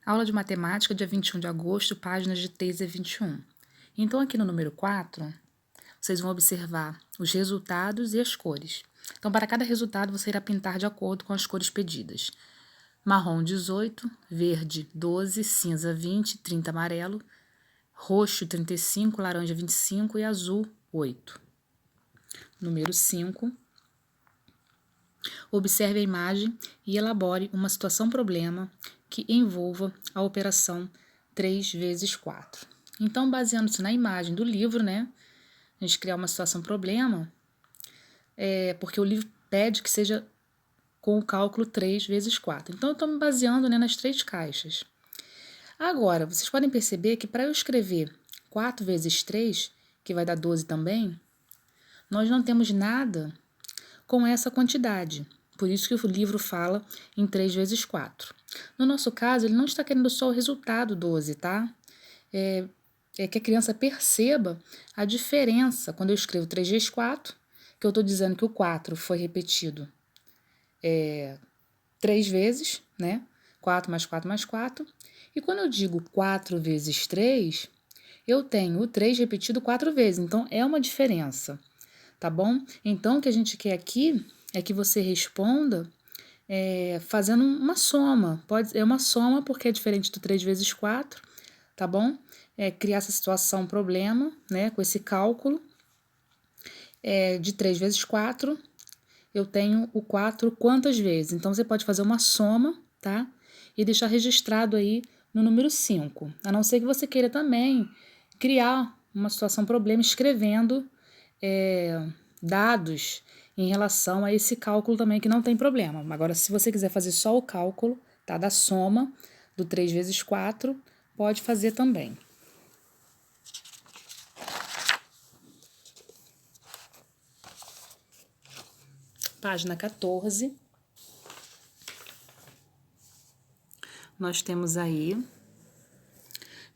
Aula de matemática, dia 21 de agosto, páginas de 3 a 21. Então, aqui no número 4, vocês vão observar os resultados e as cores. Então, para cada resultado, você irá pintar de acordo com as cores pedidas. Marrom, 18, verde, 12, cinza, 20, 30, amarelo, roxo, 35, laranja, 25 e azul, 8. Número 5. Observe a imagem e elabore uma situação-problema que envolva a operação 3 vezes 4. Então, baseando-se na imagem do livro, né, a gente criar uma situação-problema, porque o livro pede que seja com o cálculo 3 vezes 4. Então, eu estou me baseando, né, nas 3 caixas. Agora, vocês podem perceber que para eu escrever 4 vezes 3, que vai dar 12 também, nós não temos nada com essa quantidade. Por isso que o livro fala em 3 vezes 4. No nosso caso, ele não está querendo só o resultado 12, tá? É que a criança perceba a diferença quando eu escrevo 3 vezes 4, que eu estou dizendo que o 4 foi repetido 3 vezes, né? 4 mais 4 mais 4. E quando eu digo 4 vezes 3, eu tenho o 3 repetido 4 vezes. Então, é uma diferença, tá bom? Então, o que a gente quer aqui é que você responda fazendo uma soma. É uma soma porque é diferente do 3 vezes 4, tá bom? Criar essa situação, problema, né? Com esse cálculo de 3 vezes 4, eu tenho o 4 quantas vezes? Então, você pode fazer uma soma, tá? E deixar registrado aí no número 5. A não ser que você queira também criar uma situação, problema, escrevendo dados em relação a esse cálculo também, que não tem problema. Agora, se você quiser fazer só o cálculo, tá, da soma do 3 vezes 4, pode fazer também. Página 14. Nós temos aí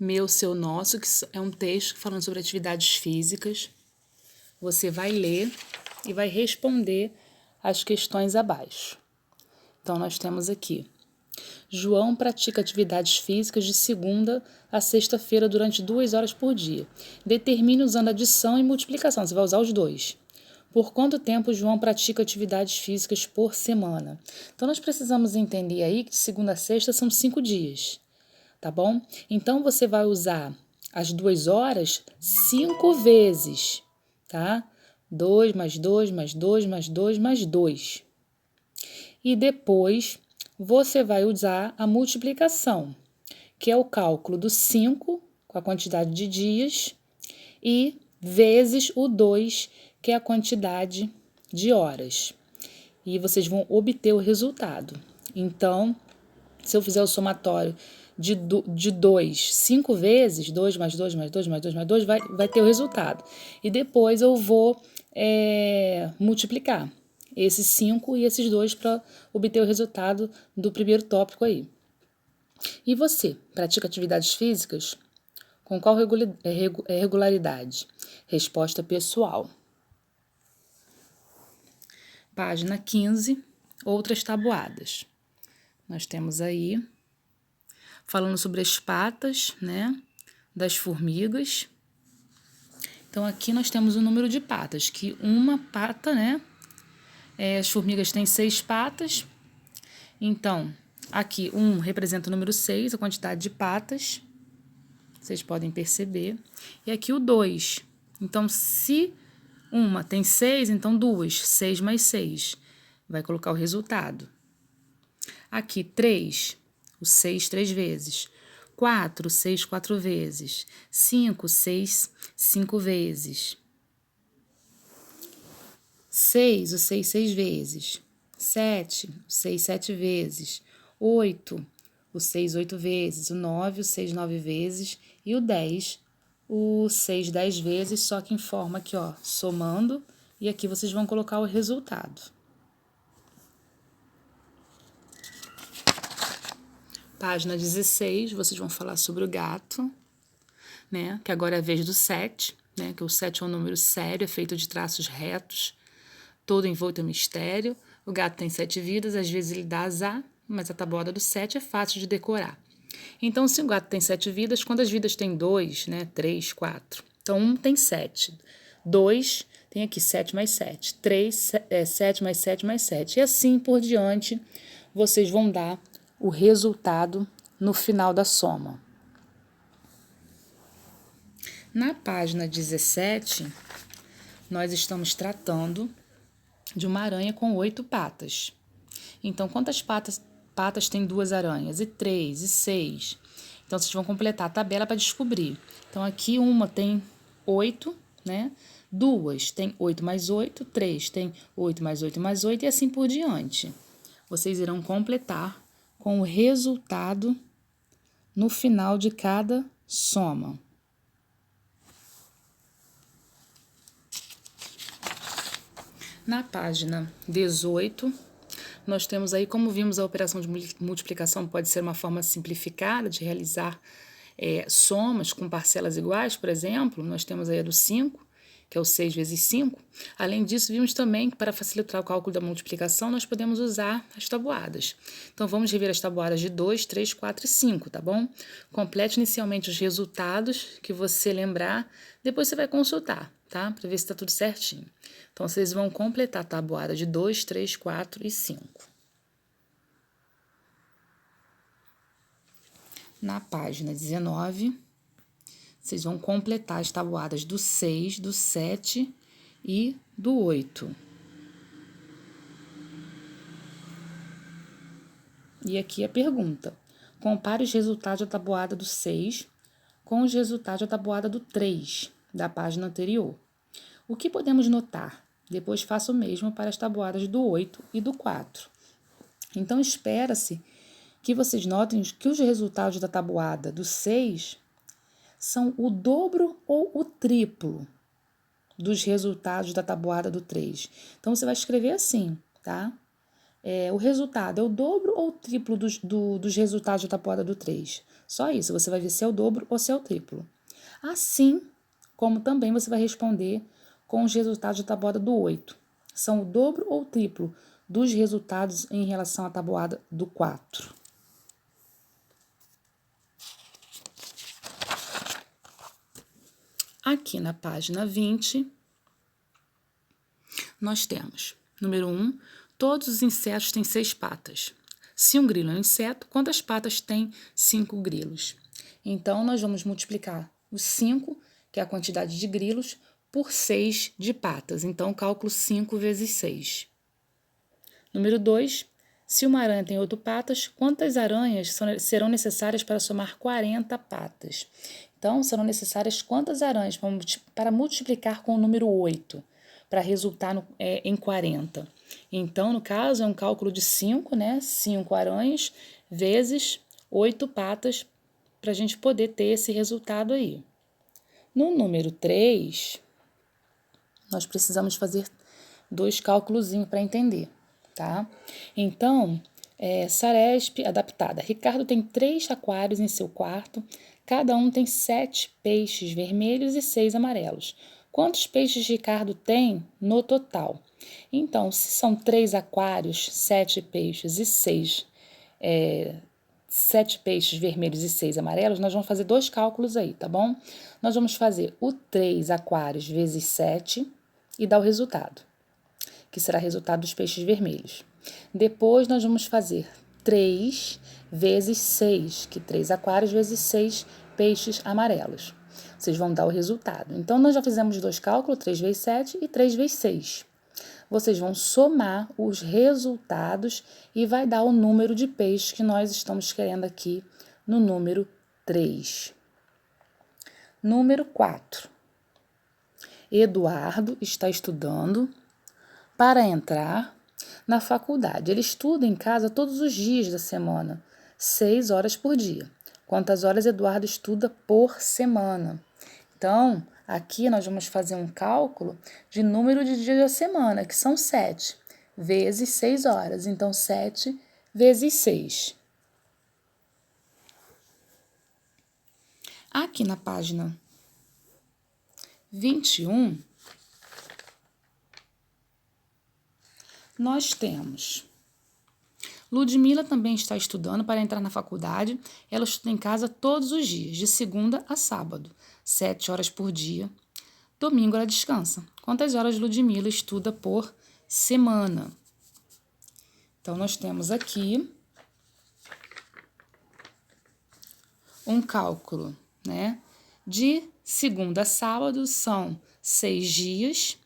meu, seu, nosso, que é um texto falando sobre atividades físicas. Você vai ler e vai responder as questões abaixo. Então, nós temos aqui: João pratica atividades físicas de segunda a sexta-feira durante 2 horas por dia. Determine usando adição e multiplicação. Você vai usar os dois. Por quanto tempo João pratica atividades físicas por semana? Então, nós precisamos entender aí que de segunda a sexta são 5 dias, tá bom? Então, você vai usar as 2 horas 5 vezes, tá? 2 mais 2 mais 2 mais 2 mais 2. E depois você vai usar a multiplicação, que é o cálculo do 5, com a quantidade de dias, e vezes o 2, que é a quantidade de horas. E vocês vão obter o resultado. Então, se eu fizer o somatório de 2 5 vezes, 2 mais 2 mais 2 mais 2 mais 2, vai ter o resultado. E depois eu vou multiplicar esses 5 e esses 2 para obter o resultado do primeiro tópico aí. E você, pratica atividades físicas? Com qual regularidade? Resposta pessoal. Página 15, outras tabuadas. Nós temos aí falando sobre as patas, né, das formigas. Então, aqui nós temos o número de patas, que uma pata, né, as formigas têm 6 patas. Então, aqui 1 representa o número 6, a quantidade de patas. Vocês podem perceber. E aqui o 2. Então, se uma tem 6, então 2. 6 mais 6. Vai colocar o resultado. Aqui, 3. O 6, 3 vezes. 4, 6, 4 vezes. 5, 6, 5 vezes. 6, o 6, 6 vezes. 7, o 6, 7 vezes. 8, o 6, 8 vezes. O 9, o 6, 9 vezes. E o 10, o 6, 10 vezes, só que em forma aqui, ó, somando. E aqui vocês vão colocar o resultado. Página 16, vocês vão falar sobre o gato, né? Que agora é a vez do 7, né? Que o 7 é um número sério, é feito de traços retos, todo envolto em mistério. O gato tem 7 vidas, às vezes ele dá azar, mas a tabuada do 7 é fácil de decorar. Então, se um gato tem 7 vidas, quantas vidas tem 2, né? 3, 4. Então, 1 tem 7. 2 tem aqui 7 mais 7. 3, 7 mais 7 mais 7. E assim por diante, vocês vão dar o resultado no final da soma. Na página 17, nós estamos tratando de uma aranha com 8 patas. Então, quantas patas tem 2 aranhas? E 3, e 6. Então, vocês vão completar a tabela para descobrir. Então, aqui uma tem 8, né? 2 tem 8 mais 8, 3 tem 8 mais 8 mais 8 e assim por diante. Vocês irão completar com o resultado no final de cada soma. Na página 18, nós temos aí, como vimos, a operação de multiplicação pode ser uma forma simplificada de realizar somas com parcelas iguais, por exemplo. Nós temos aí a do 5, que é o 6 vezes 5. Além disso, vimos também que para facilitar o cálculo da multiplicação, nós podemos usar as tabuadas. Então, vamos rever as tabuadas de 2, 3, 4 e 5, tá bom? Complete inicialmente os resultados que você lembrar, depois você vai consultar, tá? Para ver se está tudo certinho. Então, vocês vão completar a tabuada de 2, 3, 4 e 5. Na página 19, vocês vão completar as tabuadas do 6, do 7 e do 8. E aqui a pergunta. Compare os resultados da tabuada do 6 com os resultados da tabuada do 3, da página anterior. O que podemos notar? Depois faça o mesmo para as tabuadas do 8 e do 4. Então, espera-se que vocês notem que os resultados da tabuada do 6 são o dobro ou o triplo dos resultados da tabuada do 3. Então, você vai escrever assim, tá? O resultado é o dobro ou o triplo dos resultados da tabuada do 3. Só isso, você vai ver se é o dobro ou se é o triplo. Assim como também você vai responder com os resultados da tabuada do 8. São o dobro ou o triplo dos resultados em relação à tabuada do 4. Aqui na página 20, nós temos, número 1, todos os insetos têm 6 patas. Se um grilo é um inseto, quantas patas tem 5 grilos? Então, nós vamos multiplicar os 5, que é a quantidade de grilos, por 6 de patas. Então, cálculo 5 vezes 6. Número 2, se uma aranha tem 8 patas, quantas aranhas serão necessárias para somar 40 patas? Então, serão necessárias quantas aranhas para multiplicar com o número 8, para resultar em 40? Então, no caso, é um cálculo de 5, né? 5 aranhas vezes 8 patas, para a gente poder ter esse resultado aí. No número 3, nós precisamos fazer 2 cálculos para entender, tá? Então, Saresp adaptada. Ricardo tem 3 aquários em seu quarto, cada um tem 7 peixes vermelhos e 6 amarelos. Quantos peixes Ricardo tem no total? Então, se são 3 aquários, 7 peixes e 7 peixes vermelhos e 6 amarelos, nós vamos fazer 2 cálculos aí, tá bom? Nós vamos fazer o 3 aquários vezes 7 e dar o resultado, que será o resultado dos peixes vermelhos. Depois, nós vamos fazer 3 vezes 6, que 3 aquários vezes 6 peixes amarelos. Vocês vão dar o resultado. Então, nós já fizemos 2 cálculos, 3 vezes 7 e 3 vezes 6. Vocês vão somar os resultados e vai dar o número de peixes que nós estamos querendo aqui no número 3. Número 4. Eduardo está estudando para entrar na faculdade. Ele estuda em casa todos os dias da semana, 6 horas por dia. Quantas horas Eduardo estuda por semana? Então, aqui nós vamos fazer um cálculo de número de dias da semana, que são 7, vezes 6 horas. Então, 7 vezes 6. Aqui na página 21, nós temos Ludmila também está estudando para entrar na faculdade. Ela estuda em casa todos os dias, de segunda a sábado, 7 horas por dia. Domingo ela descansa. Quantas horas Ludmila estuda por semana? Então, nós temos aqui um cálculo, né? De segunda a sábado são 6 dias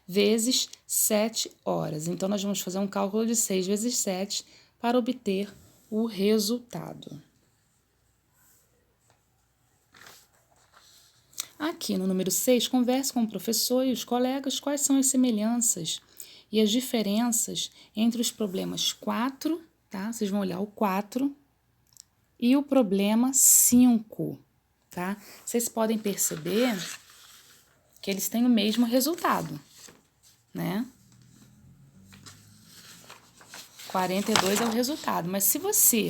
vezes 7 horas. Então, nós vamos fazer um cálculo de 6 vezes 7 para obter o resultado. Aqui no número 6, converse com o professor e os colegas quais são as semelhanças e as diferenças entre os problemas 4, tá? Vocês vão olhar o 4 e o problema 5, tá? Vocês podem perceber que eles têm o mesmo resultado, né? 42 é o resultado, mas se você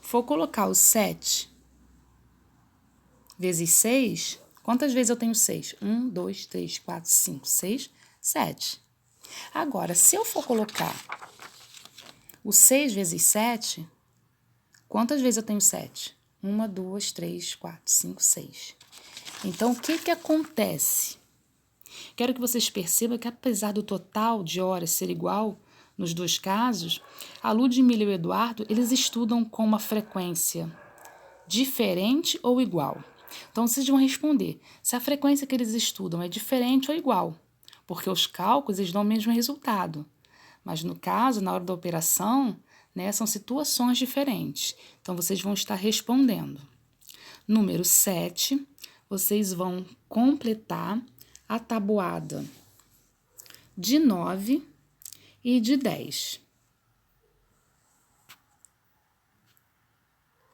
for colocar o 7 vezes 6, quantas vezes eu tenho 6? 1, 2, 3, 4, 5, 6, 7. Agora, se eu for colocar o 6 vezes 7, quantas vezes eu tenho 7? 1, 2, 3, 4, 5, 6. Então, o que acontece? Quero que vocês percebam que, apesar do total de horas ser igual nos dois casos, a Ludmila e o Eduardo, eles estudam com uma frequência diferente ou igual. Então, vocês vão responder se a frequência que eles estudam é diferente ou igual, porque os cálculos eles dão o mesmo resultado. Mas, no caso, na hora da operação, né, são situações diferentes. Então, vocês vão estar respondendo. Número 7, vocês vão completar a tabuada de 9 e de 10.